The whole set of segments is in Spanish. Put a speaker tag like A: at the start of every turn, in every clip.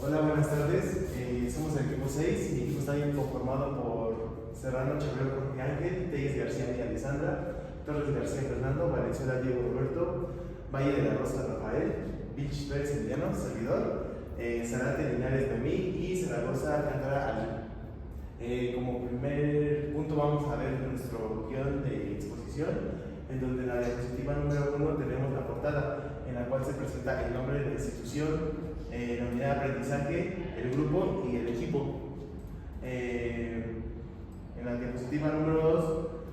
A: Hola, buenas tardes. Somos el equipo 6 y el equipo está bien conformado por Serrano Chabrero Jorge Ángel, Telles García y Alessandra, Torres García Fernando, Valenzuela Diego Roberto, Valle de la Rosa Rafael, Vich Pérez Emiliano, servidor, Zarate Linares Noemí y Zaragoza Alcántara Ali. Como primer punto vamos a ver nuestro guión de exposición, en donde en la diapositiva número 1 tenemos la portada, en la cual se presenta el nombre de la institución, la unidad de aprendizaje, el grupo y el equipo. En la diapositiva número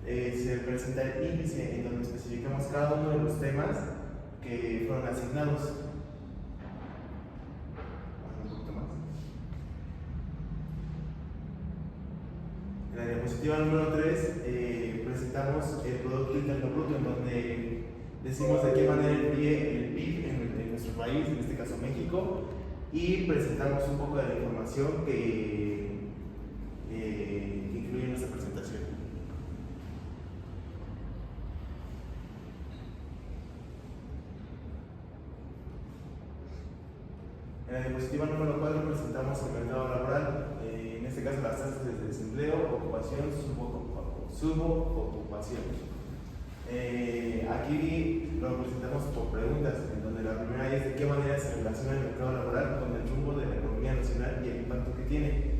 A: 2 se presenta el índice, en donde especificamos cada uno de los temas que fueron asignados. En la diapositiva número 3 presentamos el Producto Interno Bruto, en donde decimos de qué manera influye el PIB en nuestro país, en este caso México, y presentamos un poco de la información que incluye en nuestra presentación. En la diapositiva número 4 presentamos el mercado laboral, en este caso las tasas de desempleo, ocupación, subocupación. Aquí lo presentamos por preguntas, en donde la primera es de qué manera se relaciona el mercado laboral con el rumbo de la economía nacional y el impacto que tiene.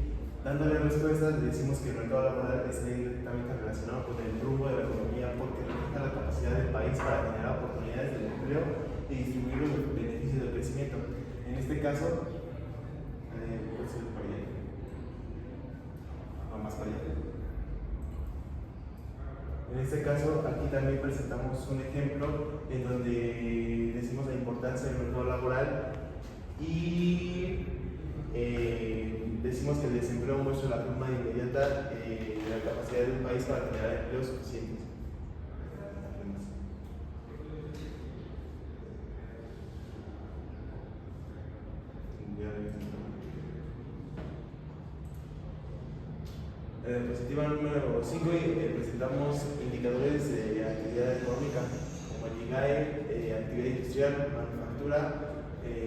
A: Dándole respuestas, le decimos que el mercado laboral está directamente relacionado con el rumbo de la economía porque refleja la capacidad del país para generar oportunidades de empleo y distribuir los beneficios del crecimiento. En este caso, puede ser para allá, no más para allá. En este caso, aquí también presentamos un ejemplo en donde decimos la importancia del mercado laboral y decimos que el desempleo muestra la forma inmediata de la capacidad del país para generar empleos suficientes. En la diapositiva número 5 presentamos indicadores de actividad económica como el IGAE, actividad industrial, manufactura,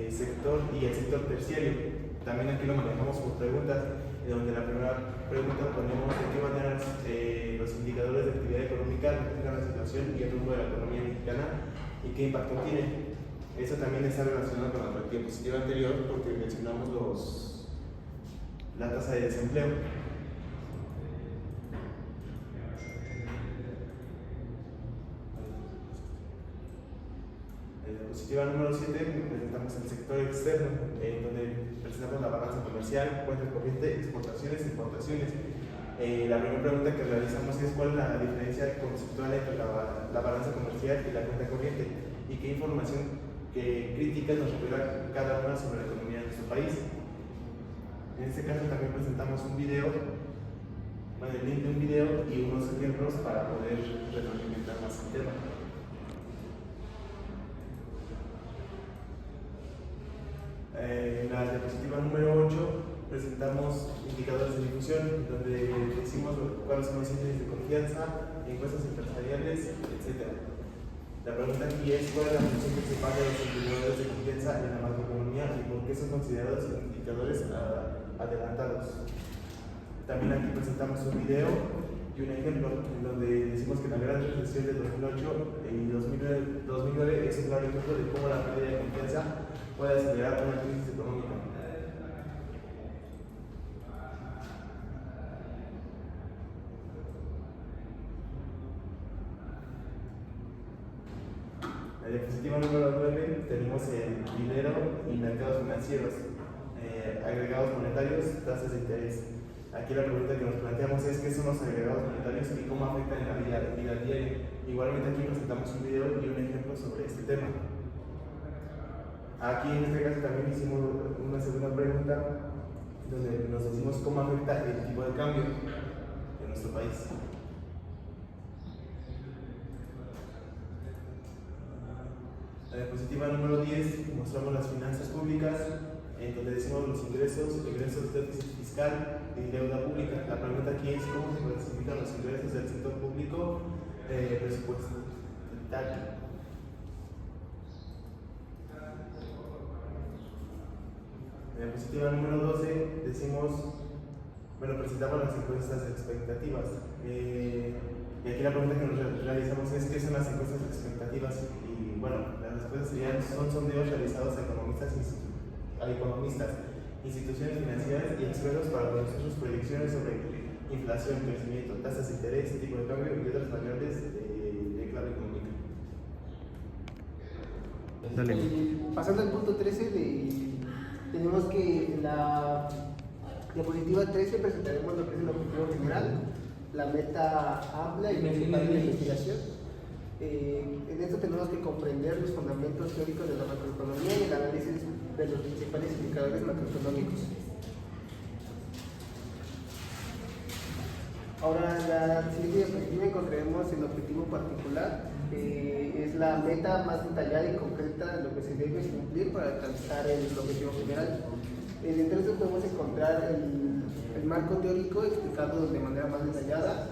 A: sector y el sector terciario. También aquí lo manejamos por preguntas, donde la primera pregunta ponemos de qué manera los indicadores de actividad económica reflejan la situación y el rumbo de la economía mexicana y qué impacto tiene. Eso también está relacionado con la diapositiva anterior porque mencionamos la tasa de desempleo. En la diapositiva número 7 presentamos el sector externo, donde presentamos la balanza comercial, cuenta corriente, exportaciones e importaciones. La primera pregunta que realizamos es cuál es la diferencia conceptual entre la balanza comercial y la cuenta corriente y qué información crítica nos revela cada una sobre la economía de nuestro país. En este caso también presentamos un video, el link de un video y unos ejemplos para poder retroalimentar más el tema. En la diapositiva número 8 presentamos indicadores de difusión, donde decimos cuáles son los índices de confianza, encuestas empresariales, etc. La pregunta aquí es cuál es la función principal de los indicadores de confianza en la macroeconomía y por qué son considerados indicadores adelantados. También aquí presentamos un video y un ejemplo en donde decimos que la gran recesión de 2008 y 2009 es un claro ejemplo de cómo la pérdida de confianza puede acelerar una crisis económica. En la diapositiva número 9 tenemos el dinero y mercados financieros, agregados monetarios, tasas de interés. Aquí la pregunta que nos planteamos es qué son los agregados monetarios y cómo afectan en la vida diaria. Igualmente aquí presentamos un video y un ejemplo sobre este tema. Aquí en este caso también hicimos una segunda pregunta donde nos decimos cómo afecta el tipo de cambio en nuestro país. La diapositiva número 10 mostramos las finanzas públicas, en donde decimos los ingresos, egresos, déficit fiscal y deuda pública. La pregunta aquí es cómo se clasifican los ingresos del sector público presupuestario. En la diapositiva número 12 decimos, bueno, presentamos las encuestas expectativas. Y aquí la pregunta que nos realizamos es: ¿qué son las encuestas expectativas? Y bueno, las respuestas serían: son sondeos realizados a economistas, instituciones financieras y expertos para conocer sus predicciones sobre inflación, crecimiento, tasas de interés, tipo de cambio y otras variables de clave económica.
B: Dale. Pasando al punto 13, tenemos que en la diapositiva 13 presentaremos lo que es el objetivo general, la meta amplia y principal de la investigación. En esto tenemos que comprender los fundamentos teóricos de la macroeconomía y el análisis de los principales indicadores macroeconómicos. Ahora, en la siguiente diapositiva encontraremos el objetivo particular, es la meta más detallada y concreta de lo que se debe cumplir para alcanzar el objetivo general. Dentro de esto podemos encontrar el marco teórico explicado de manera más detallada,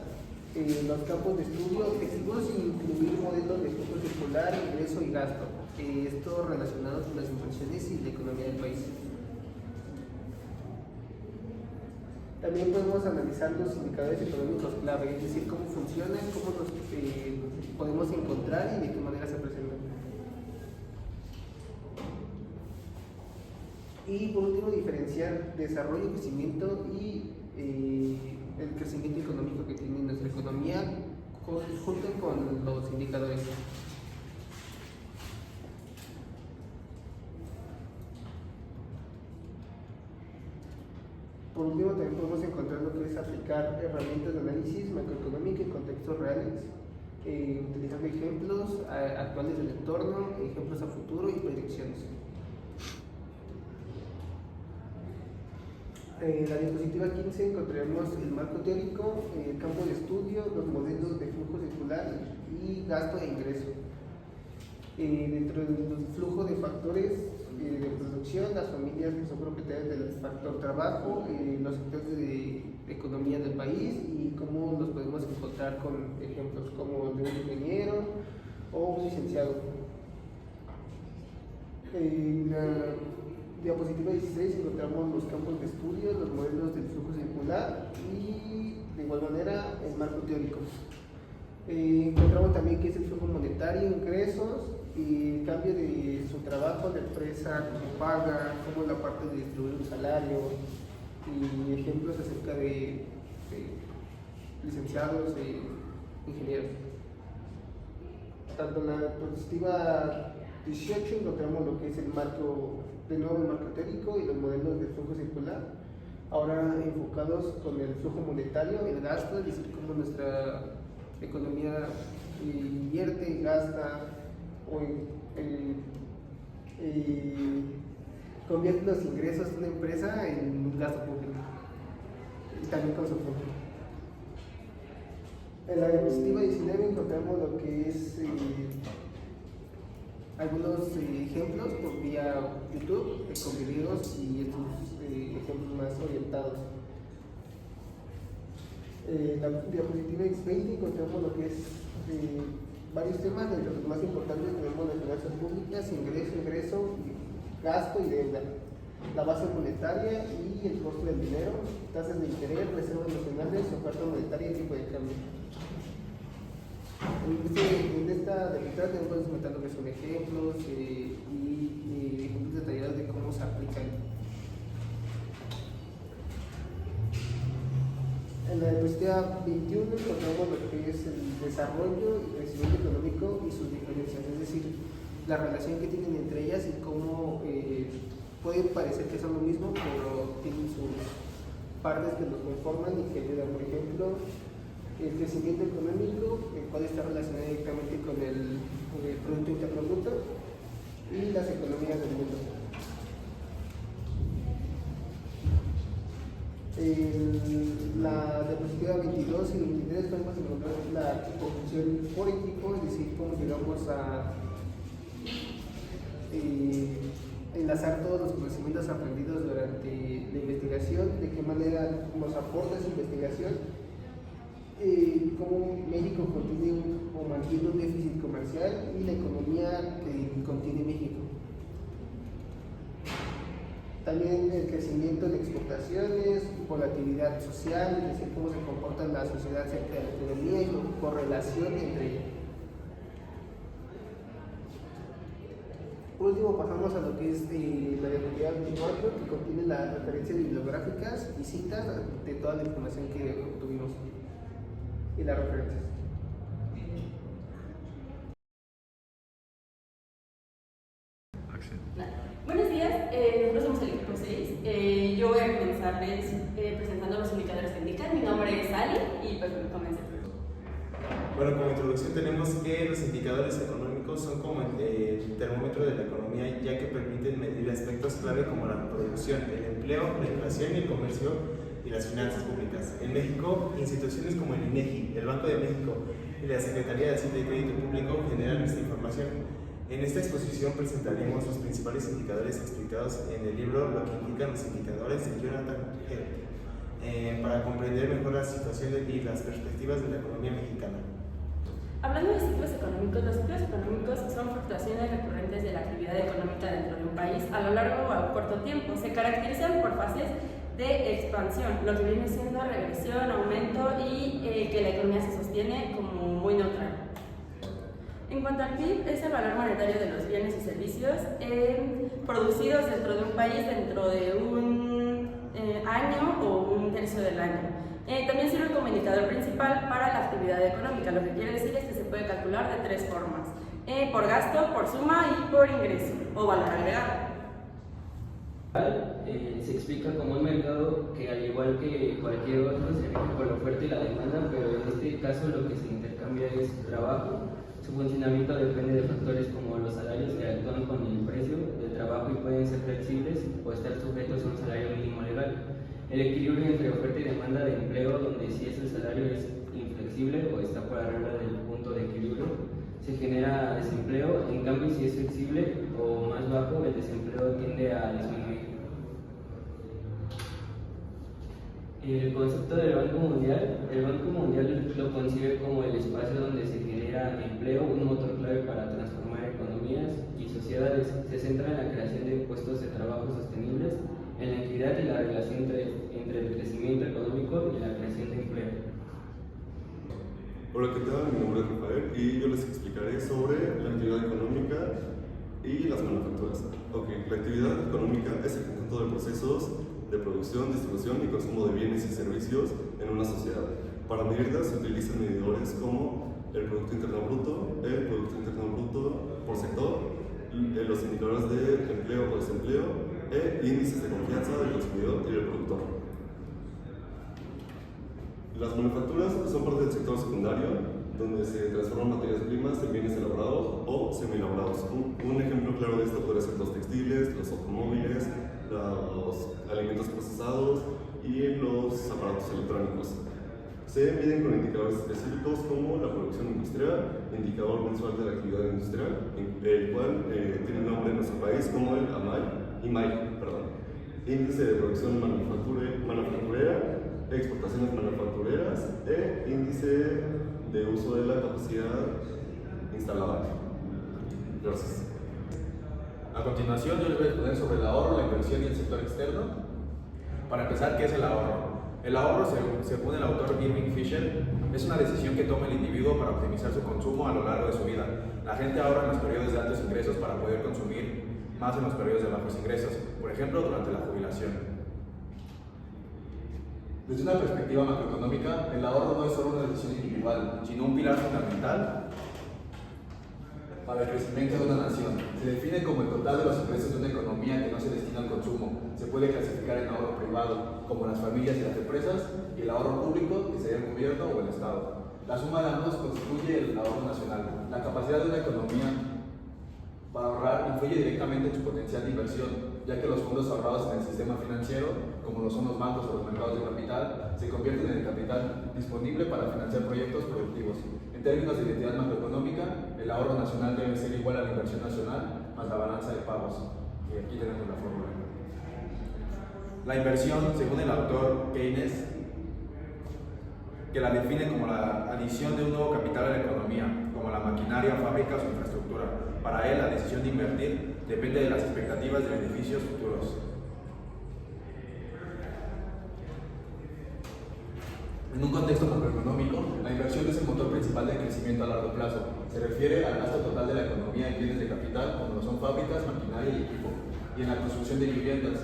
B: los campos de estudio, objetivos e incluir modelos de flujo circular, ingreso y gasto, esto relacionado con las inversiones y la economía del país. También podemos analizar los indicadores económicos clave, es decir, cómo funcionan, cómo los podemos encontrar y de qué manera se presentan. Y por último, diferenciar desarrollo, crecimiento y el crecimiento económico que tiene nuestra economía junto con los indicadores. Por último, también podemos encontrar lo que es aplicar herramientas de análisis macroeconómico en contextos reales, utilizando ejemplos actuales del entorno, ejemplos a futuro y predicciones. En la diapositiva 15 encontraremos el marco teórico, el campo de estudio, los modelos de flujo circular y gasto e ingreso. Dentro del flujo de factores de producción, las familias que son propietarias del factor trabajo, los sectores de economía del país y cómo los podemos encontrar con ejemplos como el de un ingeniero o un licenciado. En la diapositiva 16 encontramos los campos de estudio, los modelos del flujo circular y de igual manera el marco teórico. Encontramos también qué es el flujo monetario, ingresos y el cambio de su trabajo, la empresa, cómo paga, cómo es la parte de distribuir un salario y ejemplos acerca de licenciados e ingenieros. Tanto en la diapositiva 18 encontramos lo que es el marco, de nuevo el marco teórico y los modelos de flujo circular, ahora enfocados con el flujo monetario, el gasto, es decir, cómo nuestra economía invierte, gasta o convierte los ingresos de una empresa en un gasto público y también con su público. En la diapositiva 19 encontramos lo que es algunos ejemplos por vía YouTube con videos y estos ejemplos más orientados. En la diapositiva X20 encontramos lo que es varios temas, entre los más importantes tenemos las finanzas públicas, ingreso, gasto y deuda, la base monetaria y el costo del dinero, tasas de interés, reservas nacionales, oferta monetaria y tipo de cambio. En esta diapositiva tenemos comentar lo que son ejemplos y ejemplos detallados de cómo se aplican. En la diapositiva 21 encontramos lo que es el desarrollo y crecimiento económico y sus diferencias, es decir, la relación que tienen entre ellas y cómo puede parecer que son lo mismo, pero tienen sus partes que los conforman y que ayudan. Por ejemplo, el crecimiento económico, el cual está relacionado directamente con el Producto Interno Bruto y las economías del mundo. En la diapositiva 22 y 23 podemos encontrar la evolución por equipo, es decir, cómo llegamos a enlazar todos los conocimientos aprendidos durante la investigación, de qué manera nos aporta esa investigación, cómo México contiene o mantiene un déficit comercial y la economía que contiene México. También el crecimiento en exportaciones, volatilidad social, es decir, cómo se comporta la sociedad cerca de la economía y su correlación entre ellas. Por último, pasamos a lo que es la diapositiva 24, que contiene las referencias bibliográficas y citas de toda la información que obtuvimos y las referencias.
C: Buenos días, nosotros somos el equipo 6. Yo voy a comenzarles presentando los indicadores que indican. Mi nombre es Ali y pues comencemos.
A: Bueno, como introducción tenemos que los indicadores económicos son como el termómetro de la economía, ya que permiten medir aspectos clave como la producción, el empleo, la inflación, el comercio y las finanzas públicas. En México, instituciones como el INEGI, el Banco de México y la Secretaría de Hacienda y Crédito Público generan esta información. En esta exposición presentaremos los principales indicadores explicados en el libro Lo que indican los indicadores de Jonathan Haidt, para comprender mejor la situación y las perspectivas de la economía mexicana.
C: Hablando de ciclos económicos, los ciclos económicos son fluctuaciones recurrentes de la actividad económica dentro de un país a lo largo o a corto tiempo. Se caracterizan por fases de expansión, lo que viene siendo regresión, aumento y que la economía se sostiene como muy neutral. En cuanto al PIB, es el valor monetario de los bienes y servicios producidos dentro de un país dentro de un año o un tercio del año. También sirve como indicador principal para la actividad económica. Lo que quiere decir es que se puede calcular de tres formas: por gasto, por suma y por ingreso o valor agregado.
D: Se explica como un mercado que, al igual que cualquier otro, se rige por la oferta y la demanda, pero en este caso lo que se intercambia es trabajo. Su funcionamiento depende de factores como los salarios, que actúan con el precio del trabajo y pueden ser flexibles o estar sujetos a un salario mínimo legal. El equilibrio entre oferta y demanda de empleo, donde si es el salario es inflexible o está por arriba del punto de equilibrio, se genera desempleo. En cambio, si es flexible o más bajo, el desempleo tiende a disminuir. El concepto del Banco Mundial, el Banco Mundial lo concibe como el espacio donde se genera empleo, un motor clave para transformar economías y sociedades. Se centra en la creación de puestos de trabajo sostenibles, en la equidad y la relación entre el crecimiento económico y la creación de empleo.
E: Hola, ¿qué tal? Mi nombre es Rafael y yo les explicaré sobre la actividad económica y las manufacturas. La actividad económica es el conjunto de procesos de producción, distribución y consumo de bienes y servicios en una sociedad. Para medirlas se utilizan medidores como el Producto Interno Bruto, el Producto Interno Bruto por sector, los indicadores de empleo o desempleo e índices de confianza del consumidor y del productor. Las manufacturas son parte del sector secundario, donde se transforman materias primas en bienes elaborados o semi-elaborados. Un ejemplo claro de esto puede ser los textiles, los automóviles, los alimentos procesados y los aparatos electrónicos. Se miden con indicadores específicos como la producción industrial, indicador mensual de la actividad industrial, el cual tiene nombre en nuestro país como el IMAI, índice de producción manufacturera, exportaciones manufactureras e índice de uso de la capacidad instalada. Gracias.
F: A continuación, yo les voy a exponer sobre el ahorro, la inversión y el sector externo. Para empezar, ¿qué es el ahorro? El ahorro, según el autor Irving Fisher, es una decisión que toma el individuo para optimizar su consumo a lo largo de su vida. La gente ahorra en los periodos de altos ingresos para poder consumir más en los periodos de bajos ingresos, por ejemplo, durante la jubilación. Desde una perspectiva macroeconómica, el ahorro no es solo una decisión individual, sino un pilar fundamental para el crecimiento de una nación. Se define como el total de los ingresos de una economía que no se destina al consumo. Se puede clasificar en ahorro privado, como las familias y las empresas, y el ahorro público, que sería el gobierno o el Estado. La suma de ambos constituye el ahorro nacional. La capacidad de una economía para ahorrar influye directamente en su potencial de inversión, ya que los fondos ahorrados en el sistema financiero, como lo son los bancos o los mercados de capital, se convierten en el capital disponible para financiar proyectos productivos. En términos de identidad macroeconómica, el ahorro nacional debe ser igual a la inversión nacional más la balanza de pagos. Y aquí tenemos la fórmula. La inversión, según el autor Keynes, que la define como la adición de un nuevo capital a la economía, como la maquinaria, fábricas o infraestructura. Para él, la decisión de invertir depende de las expectativas de beneficios futuros. En un contexto macroeconómico, la inversión es el motor principal del crecimiento a largo plazo. Se refiere al gasto total de la economía en bienes de capital, como lo son fábricas, maquinaria y equipo, y en la construcción de viviendas.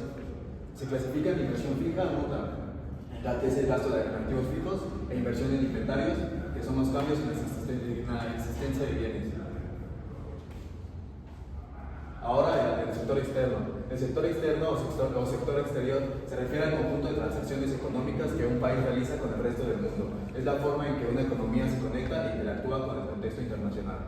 F: Se clasifica en inversión fija a muta, que es el gasto de activos fijos, e inversión en inventarios, que son los cambios en la existencia de bienes. Ahora, el sector externo. El sector externo o sector exterior se refiere al conjunto de transacciones económicas que un país realiza con el resto del mundo. Es la forma en que una economía se conecta e interactúa con el contexto internacional.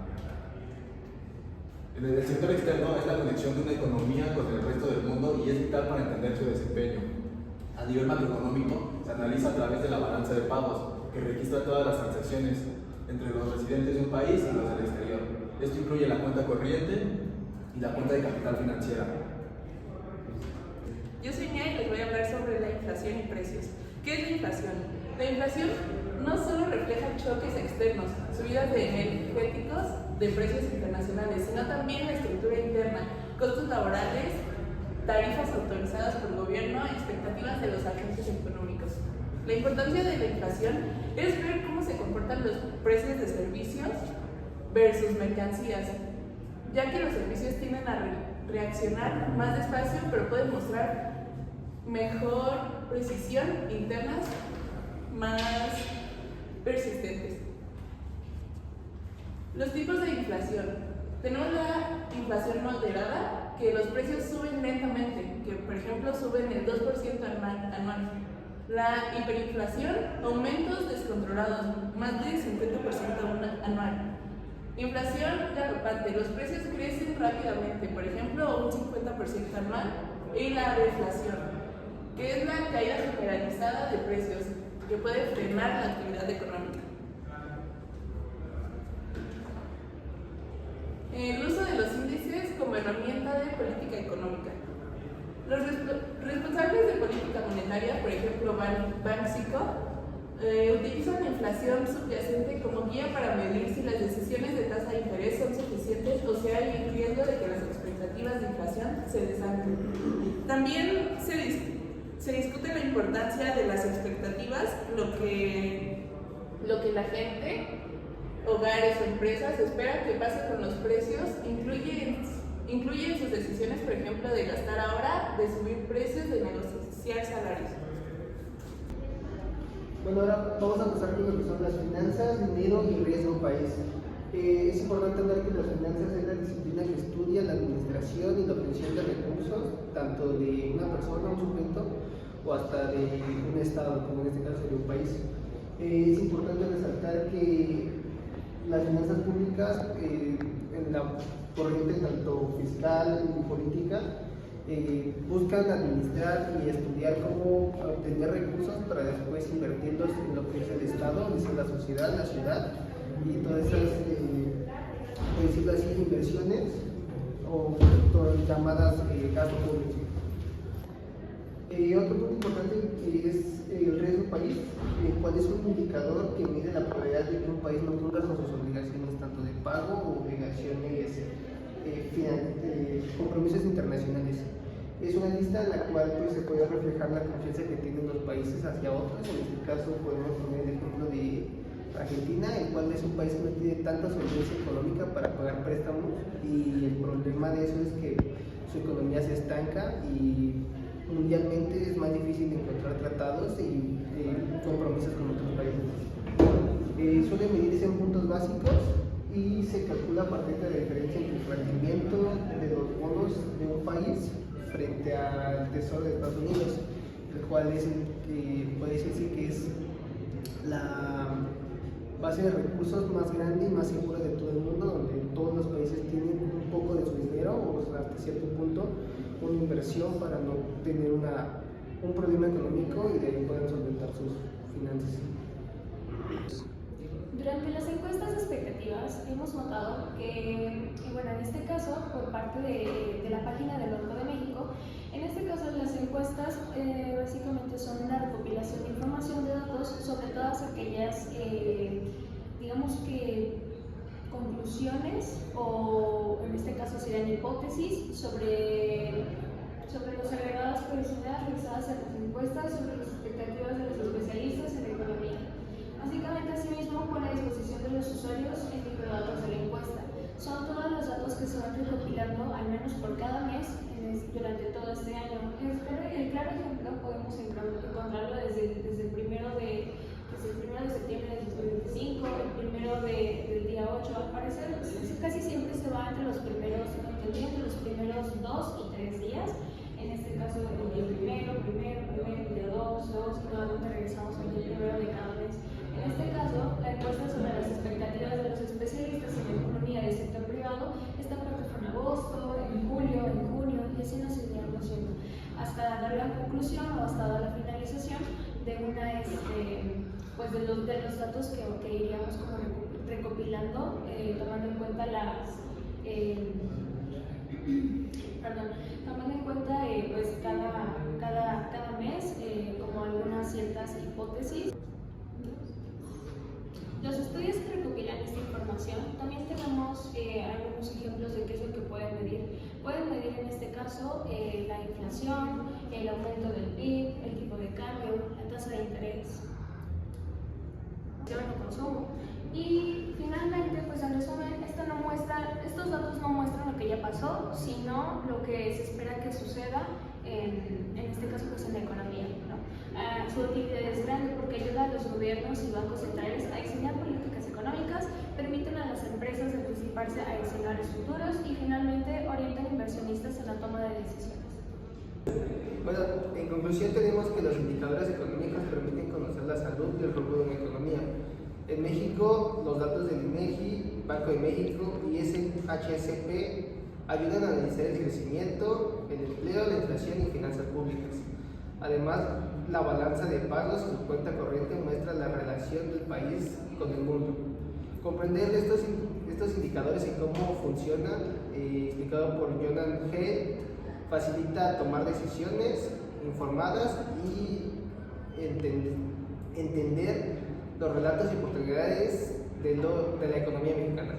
F: El sector externo es la conexión de una economía con el resto del mundo y es vital para entender su desempeño. A nivel macroeconómico, se analiza a través de la balanza de pagos, que registra todas las transacciones entre los residentes de un país y los del exterior. Esto incluye la cuenta corriente y la cuenta de capital financiera.
G: Yo soy Nia y les voy a hablar sobre la inflación y precios. ¿Qué es la inflación? La inflación no solo refleja choques externos, subidas de energéticos, de precios internacionales, sino también la estructura interna, costos laborales, tarifas autorizadas por el gobierno y expectativas de los agentes económicos. La importancia de la inflación es ver cómo se comportan los precios de servicios versus mercancías, ya que los servicios tienden a reaccionar más despacio, pero pueden mostrar mejor precisión internas más persistentes. Los tipos de inflación. Tenemos la inflación moderada, que los precios suben lentamente, que por ejemplo suben el 2% anual. La hiperinflación, aumentos descontrolados, más del 50% anual. Inflación galopante, los precios crecen rápidamente, por ejemplo un 50% anual. Y la reflación, que es la caída generalizada de precios, que puede frenar la actividad económica. El uso de los índices como herramienta de política económica. Los responsables de política monetaria, por ejemplo Banxico, utilizan la inflación subyacente como guía para medir si las decisiones de tasa de interés son suficientes o si hay riesgo de que las expectativas de inflación se desanten. También se discute la importancia de las expectativas, lo que la gente, hogares o empresas esperan que pase con los precios, incluye en sus decisiones, por ejemplo, de gastar ahora, de subir precios, de negociar salarios.
B: Bueno, ahora vamos a pasar con lo que son las finanzas, dinero y riesgo país. Es importante hablar que las finanzas es la disciplina que estudia la administración y la obtención de recursos, tanto de una persona, un sujeto, o hasta de un estado, como en este caso de un país. Es importante resaltar que las finanzas públicas, en la corriente tanto fiscal y política, buscan administrar y estudiar cómo obtener recursos para después invertirlos en lo que es el Estado, es decir, la sociedad, la ciudad, y todas esas, por decirlo así, inversiones o llamadas gasto público. Otro punto importante es el riesgo país, cuál es un indicador que mide la probabilidad de que un país no cumpla con sus obligaciones tanto de pago o obligaciones compromisos internacionales. Es una lista en la cual pues, se puede reflejar la confianza que tienen los países hacia otros. En este caso podemos poner el ejemplo de Argentina, el cual es un país que no tiene tanta solvencia económica para pagar préstamos, y el problema de eso es que su economía se estanca y mundialmente es más difícil encontrar tratados y compromisos con otros países. Suele medirse en puntos básicos y se calcula a partir de la diferencia entre el rendimiento de los bonos de un país frente al Tesoro de Estados Unidos, el cual es puede decirse que es la base de recursos más grande y más segura de todo el mundo, donde todos los países tienen un poco de su dinero o hasta cierto punto una inversión para no tener un problema económico y de ahí puedan solventar sus finanzas.
H: Durante las encuestas de expectativas hemos notado que, bueno, en este caso, por parte de la página del Banco de México, en este caso las encuestas básicamente son una recopilación de información de datos sobre todas aquellas, digamos que, conclusiones o en este caso serían hipótesis sobre los agregados provisionales realizadas en las encuestas, sobre las expectativas de los especialistas en economía. menos por cada mes durante todo este año. El claro ejemplo podemos encontrarlo desde el primero de septiembre de 2025, el primero del día 8. Al parecer casi siempre se va entre los primeros 2 y 3 días. En este caso el día primero, el día 2, y nuevamente regresamos al día primero de cada mes. En este caso, la encuesta sobre las expectativas de los especialistas en economía del sector privado, esta parte fue en agosto, en julio, en junio, y así nos seguiremos yendo hasta dar la conclusión o hasta dar la finalización de una pues de los datos que iríamos como recopilando, tomando en cuenta tomando en cuenta pues cada mes como algunas ciertas hipótesis. Los estudios que recopilan esta información también tenemos algunos ejemplos de qué es lo que pueden medir. Pueden medir en este caso la inflación, el aumento del PIB, el tipo de cambio, la tasa de interés, el consumo. Y finalmente, pues en resumen, estos datos no muestran lo que ya pasó, sino lo que se espera que suceda en este caso pues en la economía, ¿no? Su utilidad es grande porque ayuda a los gobiernos y bancos centrales a diseñar políticas económicas, permiten a las empresas anticiparse a escenarios futuros y finalmente orientan inversionistas en la toma de decisiones.
B: Bueno, en conclusión tenemos que los indicadores económicos permiten conocer la salud y el rumbo de una economía. En México, los datos del INEGI, Banco de México y SHSP ayudan a analizar el crecimiento, el empleo, la inflación y finanzas públicas. Además, la balanza de pagos en cuenta corriente muestra la relación del país con el mundo. Comprender estos indicadores y cómo funcionan, explicado por Jonan G., facilita tomar decisiones informadas y entender los relatos y oportunidades de la economía mexicana.